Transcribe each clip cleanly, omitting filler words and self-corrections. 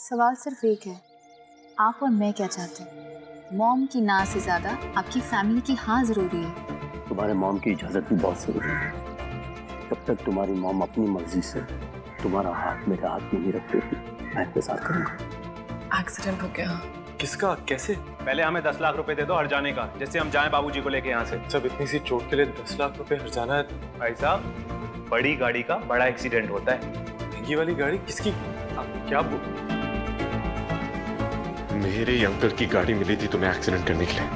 सवाल सिर्फ एक है, आप और मैं क्या चाहते हैं? मॉम की ना से ज्यादा आपकी फैमिली की हाँ जरूरी है। तुम्हारे मॉम की इजाजत भी बहुत जरूरी है। तब तक तुम्हारी मॉम अपनी मर्जी से तुम्हारा हाथ मेरे हाथ में नहीं रख देती, मैं इंतजार करूंगा। एक्सीडेंट हो गया। किसका? कैसे? पहले हमें 10 लाख रुपए दे दो हर जाने का, जिससे हम जाएं बाबूजी को लेके यहाँ से। सब इतनी सी चोट के लिए 10 लाख रुपए हर जाना है? भाई साहब, बड़ी गाड़ी का बड़ा एक्सीडेंट होता है। महंगी वाली गाड़ी किसकी? आप क्या मेरे अंकल की गाड़ी मिली थी तुम्हें एक्सीडेंट करने के लिए।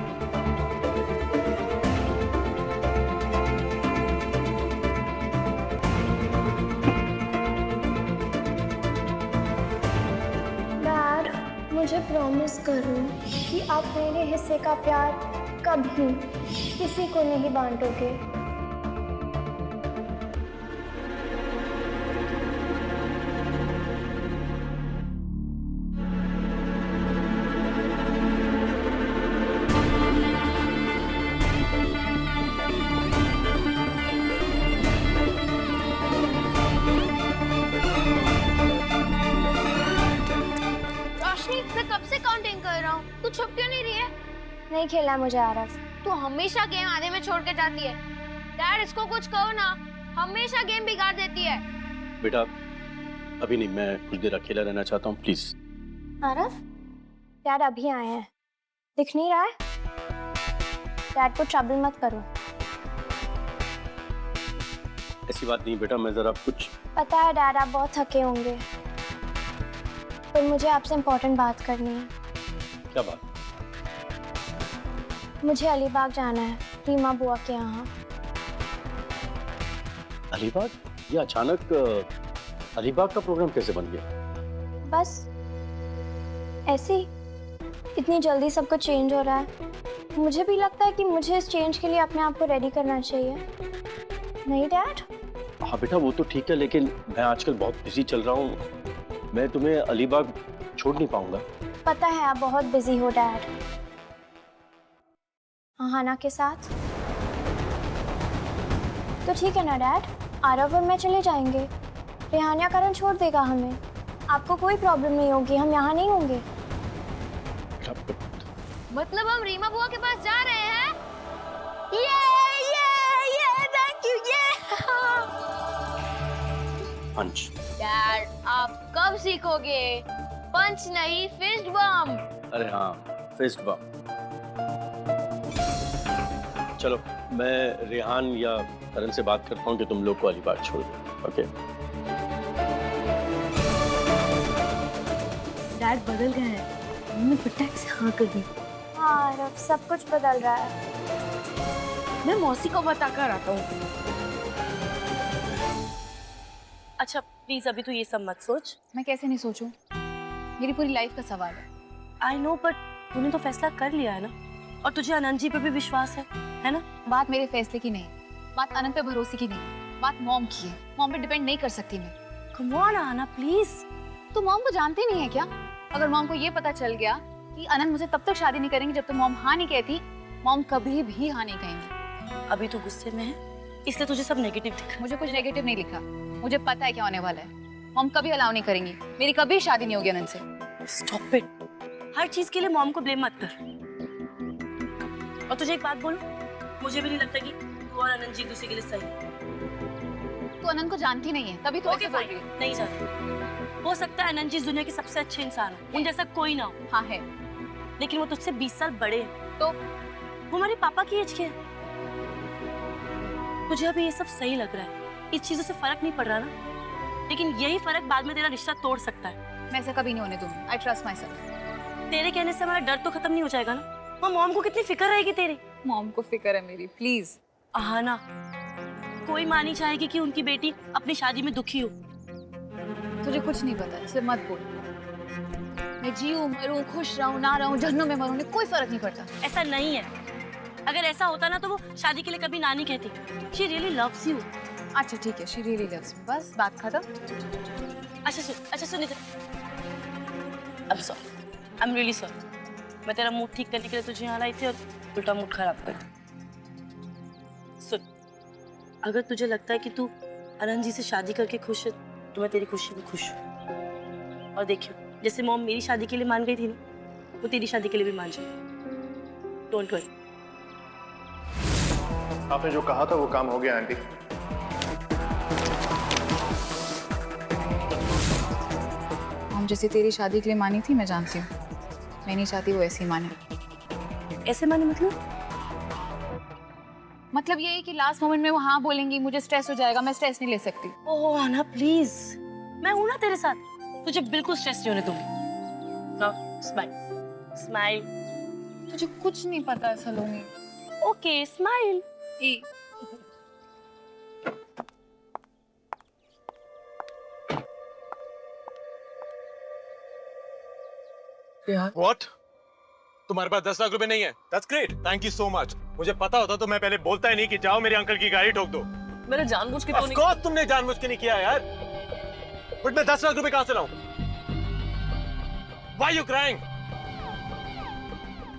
डैड, मुझे प्रॉमिस करो कि आप मेरे हिस्से का प्यार कभी किसी को नहीं बांटोगे। मैं कब से काउंटिंग कर रहा हूँ, तू छुप क्यों नहीं रही है? नहीं खेलना मुझे आरफ। तू हमेशा गेम आधे में छोड़ के जाती है। डैड, इसको कुछ कहो ना, हमेशा गेम बिगाड़ देती है। बेटा अभी नहीं, मैं कुछ देर अकेला रहना चाहता हूँ, प्लीज। आरफ, डैड अभी आए हैं, दिख नहीं रहा है? डैड को ट्रबल मत करो। ऐसी बात नहीं बेटा, मैं जरा कुछ। पता है डैड, आप बहुत थके होंगे, पर मुझे आपसे इम्पोर्टेंट बात करनी है। क्या बात? मुझे अलीबाग जाना है, रीमा बुआ के यहाँ। अलीबाग? ये अचानक अलीबाग का प्रोग्राम कैसे बन गया? बस ऐसे ही, इतनी जल्दी सब कुछ चेंज हो रहा है। मुझे भी लगता है कि मुझे इस चेंज के लिए अपने आप को रेडी करना चाहिए, नहीं डैड? हाँ बेटा वो तो ठीक है, लेकिन मैं आजकल बहुत बिजी चल रहा हूँ, मैं तुम्हें अलीबाग छोड़ नहीं पाऊंगा। पता है आप बहुत बिजी हो डैड। अहाना के साथ तो ठीक है ना डैड, आरव और मैं चले जाएंगे, रेहानिया करण छोड़ देगा हमें, आपको कोई प्रॉब्लम नहीं होगी, हम यहाँ नहीं होंगे। मतलब हम रीमा बुआ के पास जा रहे हैं? Thank you. पंच। डैड, आप कब सीखोगे? पंच नहीं, फिस्ट बम। अरे हाँ, फिस्ट बम। चलो मैं रेहान या करण से बात करता हूँ कि तुम लोग को अलीबाग छोड़ दो। ओके? डैड बदल गए हैं, उन्होंने फटाक से हाँ कर दी। हाँ आरव, सब कुछ बदल रहा है। मैं मौसी को बताकर आता हूँ। अच्छा प्लीज अभी तो ये सब मत सोच। मैं कैसे नहीं सोचूं? मेरी पूरी लाइफ का सवाल है। आई नो, बट तूने तो फैसला कर लिया है ना, और तुझे अनंत जी पे भी विश्वास है ना? बात मेरे फैसले की नहीं, बात अनंत पे भरोसे की नहीं, बात मॉम की है। मॉम पे डिपेंड नहीं कर सकती मैं। कम ऑन आना प्लीज। तो मॉम को जानती नहीं है क्या? अगर मॉम को ये पता चल गया कि अनंत मुझे तब तक शादी नहीं करेंगे जब तक मॉम हाँ नहीं कहती, मॉम कभी भी हाँ नहीं कहेंगी। अभी तो गुस्से में है, इसलिए तुझे सब नेगेटिव दिखा। मुझे कुछ नेगेटिव नहीं लिखा, मुझे पता है क्या होने वाला है। मॉम कभी अलाउ नहीं करेंगी, मेरी कभी शादी नहीं होगी अनंत से। स्टॉप इट, हर चीज के लिए मॉम को ब्लेम मत कर। और तुझे एक बात बोलूं, मुझे भी नहीं लगता कि तू और अनंत जी एक दूसरे के लिए सही है। तू अनंत को जानती नहीं है, तभी तो ऐसे बोल रही है। नहीं जानती। हो सकता है अनंत जी इस दुनिया के सबसे अच्छे इंसान हो, उन जैसा कोई ना हो। हाँ है। लेकिन वो तुझसे 20 साल बड़े हैं, तो वो हमारे पापा की एज के हैं। तुझे अभी ये सब सही लग रहा है, इस चीजों से फर्क नहीं पड़ रहा ना, लेकिन यही फर्क बाद में तेरा रिश्ता तोड़ सकता है। मैं ऐसा कभी नहीं होने दूंगी। I trust my self. तेरे कहने से हमारा डर तो खत्म नहीं हो जाएगा ना? और मॉम को कितनी फिक्र रहेगी तेरी? मॉम को फिक्र है मेरी, प्लीज। आहाना, कोई माँ नहीं चाहेगी कि उनकी बेटी अपनी शादी में दुखी हो। तुझे कुछ नहीं पता, इसे मत बोल। मैं जीऊं मरूं, खुश रहूं ना रहूं, जहन्नुम में मरूं, कोई फर्क नहीं पड़ता। ऐसा नहीं है। अगर ऐसा होता ना तो वो शादी के लिए कभी ना नहीं कहती। She really loves you। अच्छा ठीक है, she really loves me। बस बात खत्म। अच्छा सुन इधर। I'm sorry, I'm really sorry। मैं तेरा मूड ठीक करने के लिए तुझे यहाँ लाई थी और उल्टा मूड खराब कर दिया। सुन, अगर तुझे लगता है कि तू अनंत जी से शादी करके खुश है तो मैं तेरी खुशी में खुश हूँ। और देखियो जैसे मॉम मेरी शादी के लिए मान गई थी ना, वो तेरी शादी के लिए भी मान जाए। Don't worry. आपने जो कहा था वो काम हो गया आंटी। मॉम जैसे तेरी शादी के लिए मानी थी, मैं जानती हूँ। मैं नहीं चाहती वो ऐसे ही माने। ऐसे माने मतलब ये है कि लास्ट मोमेंट में वो हाँ बोलेंगी, मुझे स्ट्रेस हो जाएगा, मैं स्ट्रेस नहीं ले सकती। ओह आना प्लीज, मैं हूं ना तेरे साथ, तुझे बिल्कुल स्ट्रेस नहीं होने दूंगी। Now smile smile. तुझे कुछ नहीं पता है सलोनी। Okay smile. What? तुम्हारे पास 10 लाख रुपए नहीं है? That's great. Thank you so much. मुझे पता होता तो मैं पहले बोलता ही नहीं कि जाओ मेरे अंकल की गाड़ी ठोक दो। मैंने जानबूझ के तो Of course तुमने जानबूझ के नहीं किया यार। But मैं 10 लाख रुपए कहाँ से लाऊं? Why you crying?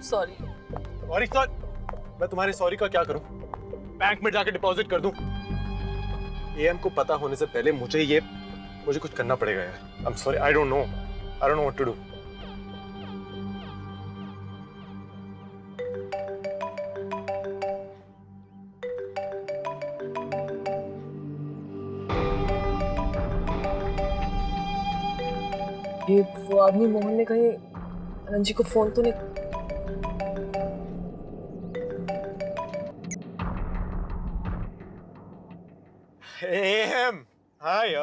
Sorry. Sorry, मैं तुम्हारे सॉरी का क्या करूं? बैंक में जाके डिपॉजिट कर दूं? एएम को पता होने से पहले मुझे कुछ करना पड़ेगा यार। I'm sorry, I don't know what to do. ये वो आदमी मोहन ने कहीं आनंद जी को फोन तो नहीं। एएम, हाय।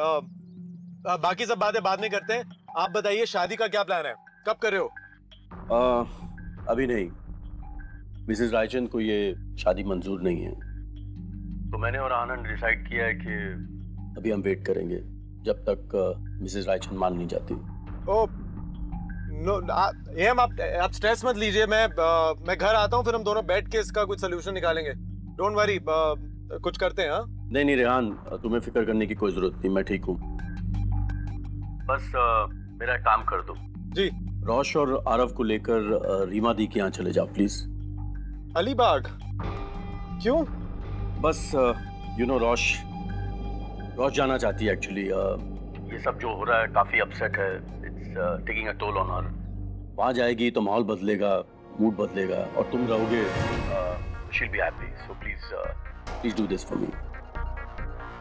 बाकी सब बातें बाद में करते हैं। आप बताइए शादी का क्या प्लान है? कब कर रहे हो? अभी नहीं। मिसेस रायचंद को ये शादी मंजूर नहीं है, तो मैंने और आनंद डिसाइड किया है कि अभी हम वेट करेंगे जब तक मिसेस रायचंद मान नहीं जाती। ओ नो एएम, आप स्ट्रेस मत लीजिए। मैं घर आता हूँ, फिर हम दोनों बैठ के इसका कुछ सोल्यूशन निकालेंगे। डोंट वरी, कुछ करते हैं। हाँ नहीं रेहान, तुम्हें फिक्र करने की कोई जरूरत नहीं, मैं ठीक हूँ। बस मेरा काम कर दो जी। रोश और आरव को लेकर रीमा दी के यहाँ चले जाओ प्लीज। अलीबाग? क्यों? बस यू नो रोश जाना चाहती है एक्चुअली। ये सब जो हो रहा है काफी अपसेट है। It's taking a toll on her. वहाँ जाएगी तो माहौल बदलेगा, मूड बदलेगा, और तुम रहोगे। She will be happy, so please do this for me.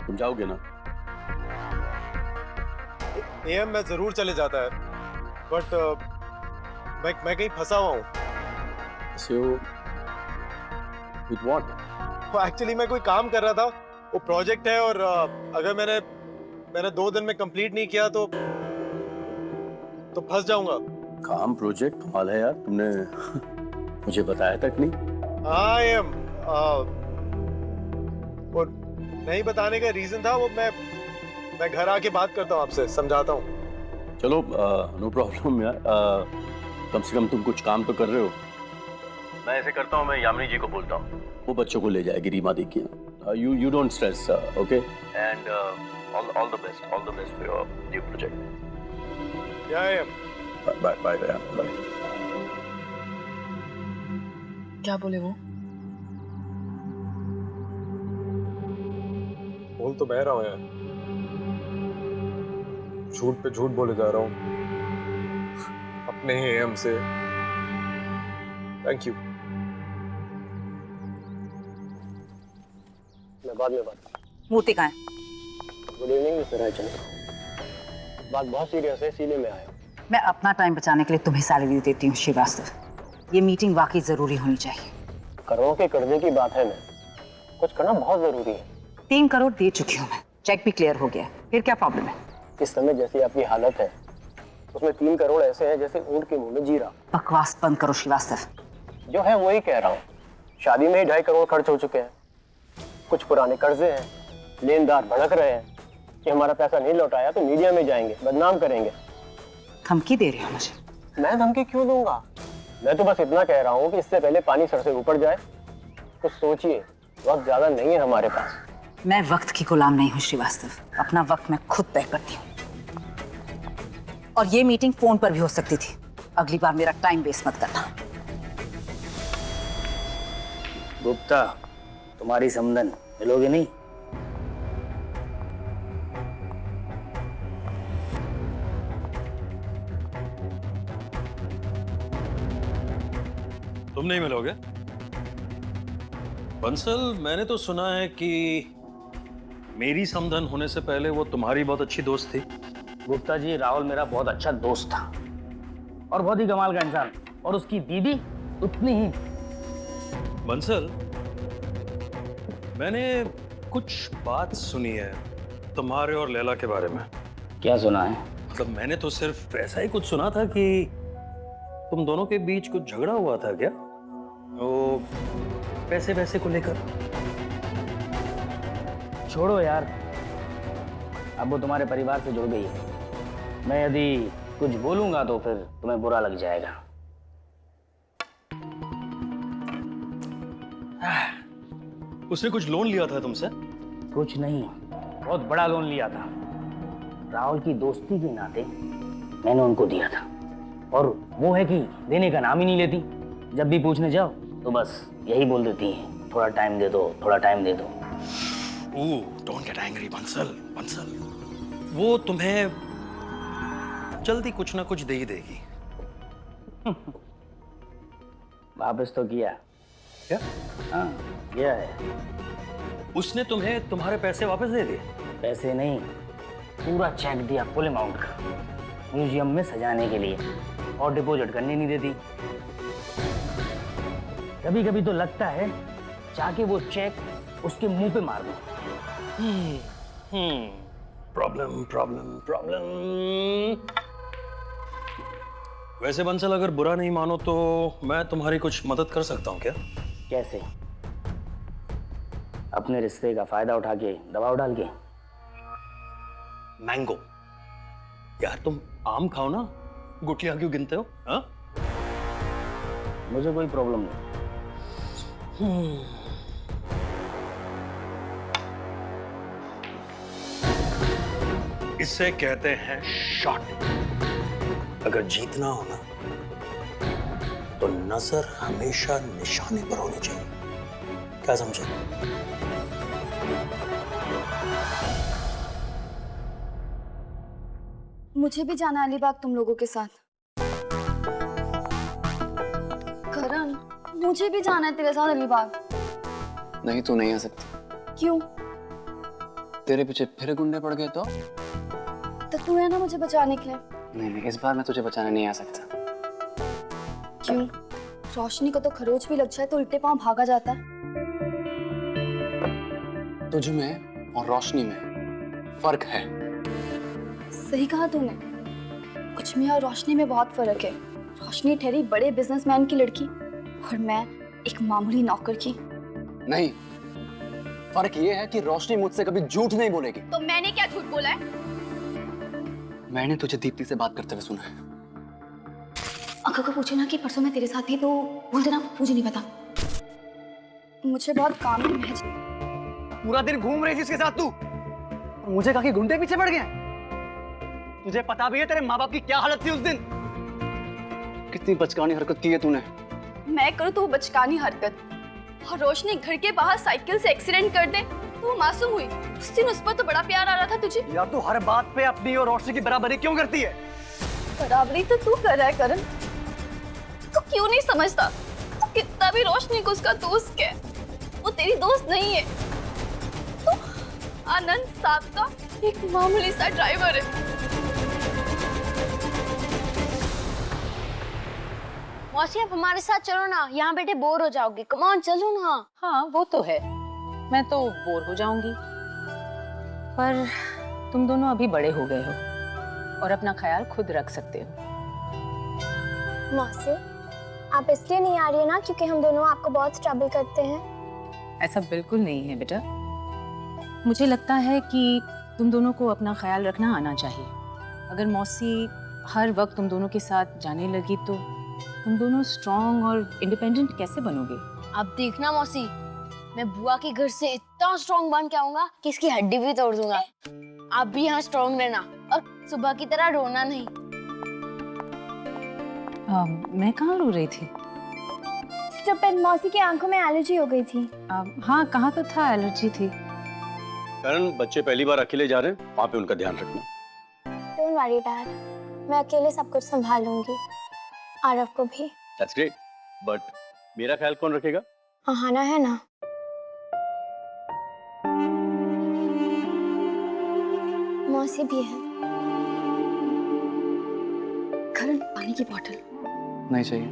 तुम जाओगे ना? एएम मैं जरूर चले जाता है, बट मैं कहीं फंसा हुआ हूँ। So, with what? एक्चुअली मैं कोई काम कर रहा था, वो प्रोजेक्ट है, और अगर मैंने 2 दिन में कंप्लीट नहीं किया तो फंस जाऊंगा। काम प्रोजेक्ट कमाल है यार, तुमने मुझे बताया तक नहीं। हाँ एएम, वो नहीं बताने का रीजन था, वो मैं घर आके बात करता हूँ आपसे, समझाता हूँ। चलो नो प्रॉब्लम यार। कम से कम तुम कुछ काम तो कर रहे हो। मैं ऐसे करता हूँ, मैं यामिनी जी को बोलता हूँ, वो बच्चों को ले जाएगी रीमा दी की। You don't stress, okay? And all the best for your new project. या एएम, बाय बाय बाय। क्या बोले वो? बोल तो मैं रहा हूँ यार, झूठ पे झूठ बोले जा रहा हूँ अपने ही एएम से। Thank you. मैं बाद में बात। मूर्ति कहाँ है? Good evening mister Raichand. बात बहुत सीरियस है, इसीलिए मैं आया। मैं अपना टाइम बचाने के लिए तुम्हें सैलरी देती हूँ श्रीवास्तव। ये मीटिंग वाकई जरूरी होनी चाहिए। करोड़ों के कर्जे की बात है, मैं कुछ करना बहुत जरूरी है। 3 करोड़ दे चुकी हूँ मैं, चेक भी क्लियर हो गया, फिर क्या प्रॉब्लम है? इस समय जैसी आपकी हालत है, उसमें 3 करोड़ ऐसे हैं जैसे ऊंट के मुंह में जीरा। बकवास बंद करो श्रीवास्तव। जो है वही कह रहा हूँ। शादी में ही 2.5 करोड़ खर्च हो चुके हैं। कुछ पुराने कर्जे हैं, लेनदार भड़क रहे हैं कि हमारा पैसा नहीं लौटाया तो मीडिया में जाएंगे, बदनाम करेंगे। धमकी दे रही हो मुझे? मैं धमकी क्यों दूंगा? मैं तो बस इतना कह रहा हूँ कि इससे पहले पानी सर से ऊपर जाए। कुछ सोचिए, वक्त ज्यादा नहीं है हमारे पास। मैं वक्त की गुलाम नहीं हूँ श्रीवास्तव, अपना वक्त मैं खुद तय करती हूँ। और ये मीटिंग फोन पर भी हो सकती थी। अगली बार मेरा टाइम वेस्ट मत करना। गुप्ता, तुम्हारी समधन मिलोगे नहीं? तुम नहीं मिलोगे? बंसल, मैंने तो सुना है कि मेरी समधन होने से पहले वो तुम्हारी बहुत अच्छी दोस्त थी। गुप्ता जी, राहुल मेरा बहुत अच्छा दोस्त था और बहुत ही कमाल का इंसान, और उसकी दीदी उतनी ही। बंसल, मैंने कुछ बात सुनी है तुम्हारे और लैला के बारे में। क्या सुना है? मतलब मैंने तो सिर्फ ऐसा ही कुछ सुना था कि तुम दोनों के बीच कुछ झगड़ा हुआ था क्या? वो पैसे को लेकर। छोड़ो यार, अब वो तुम्हारे परिवार से जुड़ गई है। मैं यदि कुछ बोलूंगा तो फिर तुम्हें बुरा लग जाएगा। उसने कुछ लोन लिया था तुमसे? कुछ नहीं, बहुत बड़ा लोन लिया था। राहुल की दोस्ती के नाते मैंने उनको दिया था, और वो है कि देने का नाम ही नहीं लेती। जब भी पूछने जाओ तो बस यही बोल देती है, थोड़ा टाइम दे दो, थोड़ा टाइम दे दो। Don't get angry Bansal. वो तुम्हें जल्दी कुछ ना कुछ दे ही देगी। वापस तो किया। क्या? हाँ, किया है। उसने तुम्हें तुम्हारे पैसे वापस दे दिए? पैसे नहीं, पूरा चेक दिया, फुल अमाउंट का, म्यूजियम में सजाने के लिए, और डिपॉजिट करने नहीं देती। कभी कभी तो लगता है जाके वो चेक उसके मुंह पे मार दो। प्रॉब्लम। वैसे बंसल, अगर बुरा नहीं मानो तो मैं तुम्हारी कुछ मदद कर सकता हूँ क्या? कैसे? अपने रिश्ते का फायदा उठा के दबाव डाल के? मैंगो। यार तुम आम खाओ ना, गुठलियां क्यों गिनते हो? हाँ? मुझे कोई प्रॉब्लम नहीं। इसे कहते हैं शॉट। अगर जीतना हो ना तो नजर हमेशा निशाने पर होनी चाहिए। क्या समझे? मुझे भी जाना है अलीबाग तुम लोगों के साथ। करण, मुझे भी जाना है तेरे साथ अलीबाग। नहीं, तू नहीं आ सकती। क्यों? तेरे पीछे फिर गुंडे पड़ गए तो तू है ना मुझे बचाने के लिए। नहीं, इस बार मैं तुझे बचाने नहीं आ सकता। क्यों? रोशनी को तो खरोच भी लग जाए तो उल्टे पांव भागा जाता है। तुझ में और रोशनी में फर्क है। सही कहा तूने, कुछ में और रोशनी में बहुत फर्क है। रोशनी ठहरी बड़े बिजनेसमैन की लड़की और मैं एक मामूली नौकर की। नहीं, फर्क ये है कि रोशनी मुझसे कभी झूठ नहीं बोलेगी। तो मैंने क्या झूठ बोला है? मैंने तुझे दीप्ति से बात करते हुए सुना है। अगर को पूछे ना कि परसों मैं तेरे साथ थी तो बोल देना मुझे नहीं पता। मुझे बहुत काम है। मैं पूरा दिन घूम रही थी उसके साथ तू, और मुझे कहा कि गुंडे पीछे पड़ गए। तुझे पता भी है तेरे माँ बाप की क्या हालत थी उस दिन? कितनी बचकानी हरकत की है तूने। मैं करूँ तो वो बचकानी हरकत, और रोशनी घर के बाहर साइकिल से एक्सीडेंट कर दे तो वो मासूम हुई। उस दिन उस पर तो बड़ा प्यार आ रहा था तुझे। यार तू हर बात पे अपनी और रोशनी की बराबरी क्यों करती है? बराबरी तो तू कर रहा है करण। तू क्यों नहीं समझता? तू कितना भी रोशनी को उसका दोस्त है, वो तेरी दोस्त नहीं है। तो आनंद साहब का एक मामूली सा ड्राइवर है। मौसी, आप हमारे साथ चलो ना, यहाँ बैठे बोर हो जाओगी। कम ऑन, चलो ना। हाँ वो तो है, मैं तो बोर हो जाऊंगी, पर तुम दोनों अभी बड़े हो गए हो और अपना ख्याल खुद रख सकते हो। मौसी, आप इसलिए नहीं आ रही है ना क्योंकि हम दोनों आपको बहुत ट्रबल करते हैं? ऐसा बिल्कुल नहीं है बेटा, मुझे लगता है कि तुम दोनों को अपना ख्याल रखना आना चाहिए। अगर मौसी हर वक्त तुम दोनों के साथ जाने लगी तो तुम दोनों स्ट्रॉन्ग और इंडिपेंडेंट कैसे बनोगे? आप देखना मौसी, मैं बुआ के घर से इतना स्ट्रॉन्ग बन के आऊंगा कि इसकी हड्डी भी तोड़ दूंगा। आप भी यहाँ स्ट्रॉन्ग रहना और सुबह की तरह रोना नहीं। मैं कहाँ रो रही थी? स्टूपिड, मौसी की आंखों में एलर्जी हो गई थी। हाँ कहा तो था एलर्जी थी। करण, बच्चे पहली बार अकेले जा रहे हैं, वहाँ पे उनका ध्यान रखना। डोंट वरी डैड, मैं अकेले सब कुछ संभाल लूंगी। आरव को भी। That's great, but मेरा ख्याल कौन रखेगा? आहाना है ना। मौसी भी है। करण, पानी की बोतल। नहीं चाहिए।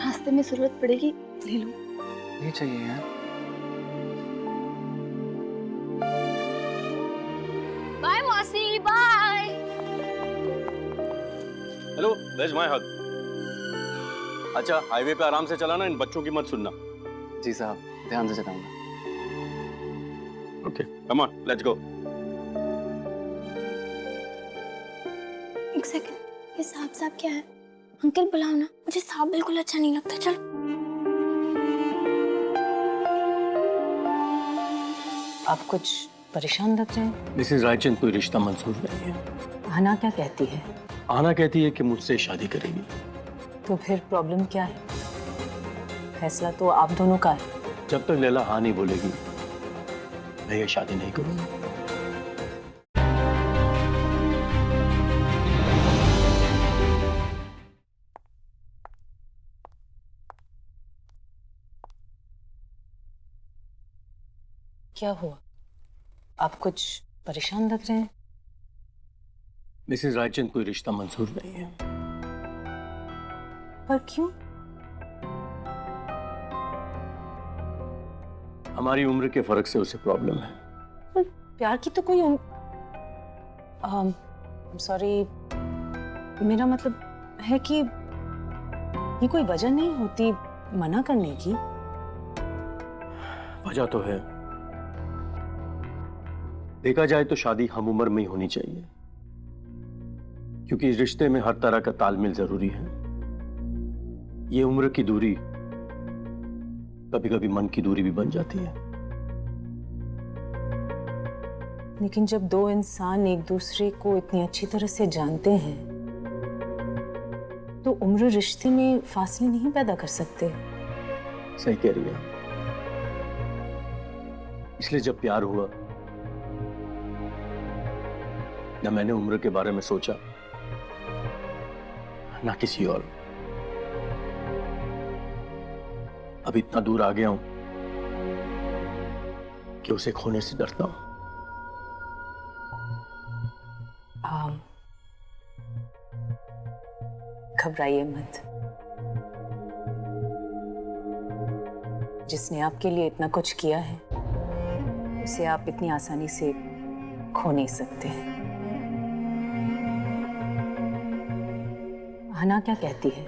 रास्ते में जरूरत पड़ेगी, ले लो। नहीं चाहिए यार। बाय मौसी, बाय। हेलो, वेयर्स माय हग? अच्छा, हाईवे पे आराम से चलाना, इन बच्चों की मत सुनना। जी साहब, ध्यान से चलाऊंगा। Okay, come on, let's go. एक सेकंड, ये साहब साहब क्या है? अंकल बुलाओ ना, मुझे साहब बिल्कुल अच्छा नहीं लगता। चल। आप कुछ परेशान लग रहे हैं। मिसेस रायचंद कोई रिश्ता मंजूर नहीं है। हना क्या कहती है? आना कहती है कि मुझसे शादी करेगी। तो फिर प्रॉब्लम क्या है? फैसला तो आप दोनों का है। जब तक लैला हाँ नहीं बोलेगी, मैं ये शादी नहीं करूंगा। क्या हुआ? आप कुछ परेशान लग रहे हैं। मिसेस रायचंद कोई रिश्ता मंजूर नहीं है। पर क्यों? हमारी उम्र के फर्क से उसे प्रॉब्लम है। पर प्यार की तो कोई सॉरी, मेरा मतलब है कि ये कोई वजह नहीं होती मना करने की। वजह तो है। देखा जाए तो शादी हम उम्र में ही होनी चाहिए, क्योंकि इस रिश्ते में हर तरह का तालमेल जरूरी है। ये उम्र की दूरी कभी कभी मन की दूरी भी बन जाती है। लेकिन जब दो इंसान एक दूसरे को इतनी अच्छी तरह से जानते हैं तो उम्र रिश्ते में फासले नहीं पैदा कर सकते। सही कह रही है। इसलिए जब प्यार हुआ, न मैंने उम्र के बारे में सोचा, ना किसी और। अब इतना दूर आ गया हूं कि उसे खोने से डरता हूं। घबराइए मत। जिसने आपके लिए इतना कुछ किया है, उसे आप इतनी आसानी से खो नहीं सकते। हना क्या कहती है?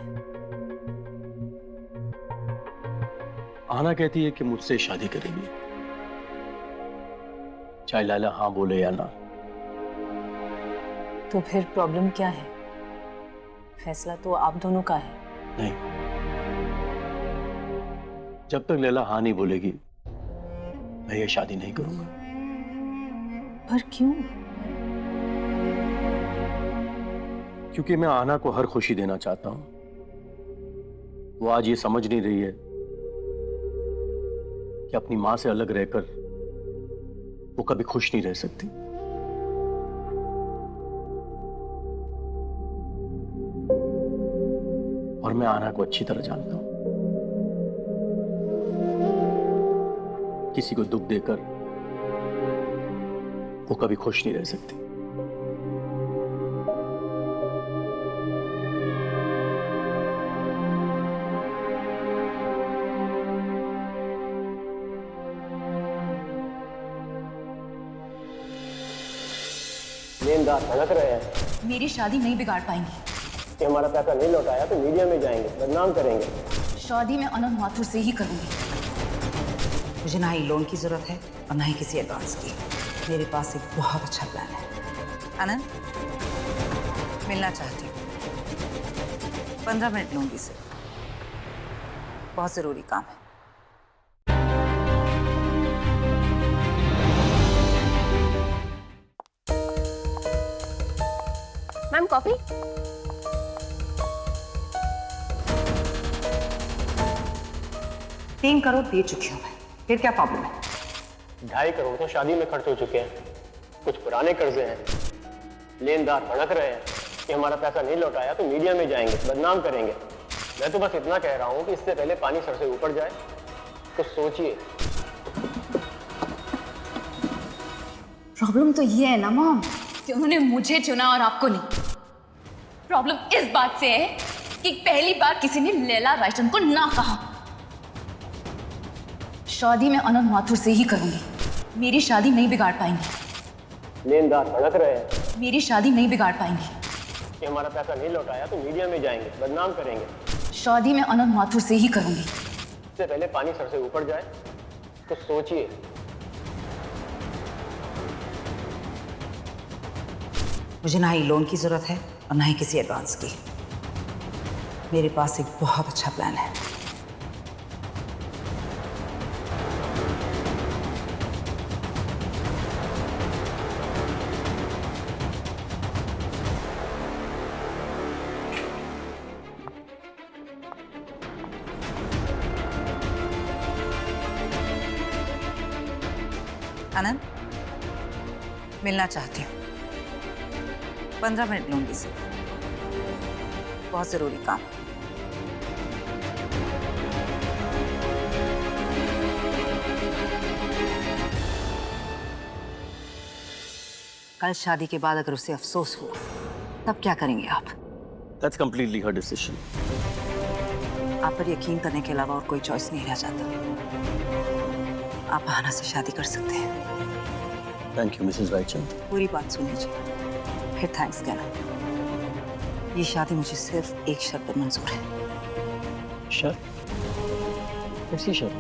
आना कहती है कि मुझसे शादी करेगी, चाहे लैला हाँ बोले या ना। तो फिर प्रॉब्लम क्या है? फैसला तो आप दोनों का है। नहीं, जब तक लैला हाँ नहीं बोलेगी, मैं ये शादी नहीं करूंगा। पर क्यों? क्योंकि मैं आना को हर खुशी देना चाहता हूं। वो आज ये समझ नहीं रही है कि अपनी मां से अलग रहकर वो कभी खुश नहीं रह सकती। और मैं आना को अच्छी तरह जानता हूं। किसी को दुख देकर वो कभी खुश नहीं रह सकती। लेनदार भड़क रहे हैं। मेरी शादी नहीं बिगाड़ पाएंगी। कि हमारा पैसा नहीं लौटाया तो मीडिया में जाएंगे, बदनाम करेंगे। शादी मैं अनंत माथुर से ही करूंगी। मुझे ना ही लोन की जरूरत है और ना ही किसी एडवांस की। मेरे पास एक बहुत अच्छा प्लान है। आनंद, मिलना चाहती हूँ। 15 मिनट लूंगी सिर्फ, बहुत जरूरी काम है। Ma'am, coffee? 3 करोड़ दे चुकी हूँ मैं, फिर क्या प्रॉब्लम है? 2.5 करोड़ तो शादी में खर्च हो चुके हैं, कुछ पुराने कर्जे हैं। लेनदार भड़क रहे हैं कि हमारा पैसा नहीं लौटाया तो मीडिया में जाएंगे, बदनाम करेंगे। मैं तो बस इतना कह रहा हूँ कि इससे पहले पानी सर से ऊपर जाए तो सोचिए। प्रॉब्लम तो ये है ना मॉम कि उन्होंने मुझे चुना और आपको नहीं। प्रॉब्लम इस बात से है कि पहली बार किसी ने लैला रायचंद को ना कहा। शादी मैं अनंत माथुर से ही करूंगी। मेरी शादी नहीं बिगाड़ पाएंगे। लेनदार भड़क रहे हैं मेरी शादी नहीं बिगाड़ पाएंगे कि हमारा पैसा नहीं लौटाया तो मीडिया में जाएंगे, बदनाम करेंगे। शादी मैं अनंत माथुर से ही करूंगी। इससे पहले पानी सर से ऊपर जाए तो सोचिए। मुझे ना ही लोन की जरूरत है और ना ही किसी एडवांस की। मेरे पास एक बहुत अच्छा प्लान है। आनंद, मिलना चाहती हूँ। 15 मिनट लूंगी सिर्फ, बहुत जरूरी काम। कल शादी के बाद अगर उसे अफसोस हुआ तब क्या करेंगे आप? That's completely her decision. आप पर यकीन करने के अलावा और कोई चॉइस नहीं रह जाता। आप आना से शादी कर सकते हैं। Thank you, Mrs. Raichandra. पूरी बात सुन लीजिए, फिर थैंक्स कहना। ये शादी मुझे सिर्फ एक शर्त पर मंजूर है। शर्त? कैसी शर्त?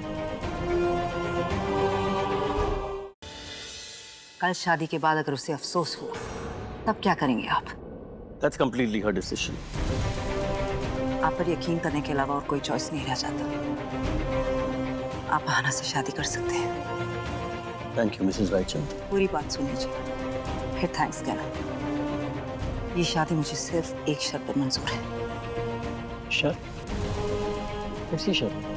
कल शादी के बाद अगर उसे अफसोस हुआ तब क्या करेंगे आप? That's completely her decision. आप पर यकीन करने के अलावा और कोई चॉइस नहीं रह जाता। आप आना से शादी कर सकते हैं। Thank you, Mrs. Raichandra. पूरी बात सुन लीजिए, फिर थैंक्स कहना। ये शादी मुझे सिर्फ एक शर्त पर मंजूर है। शर्त? कैसी शर्त?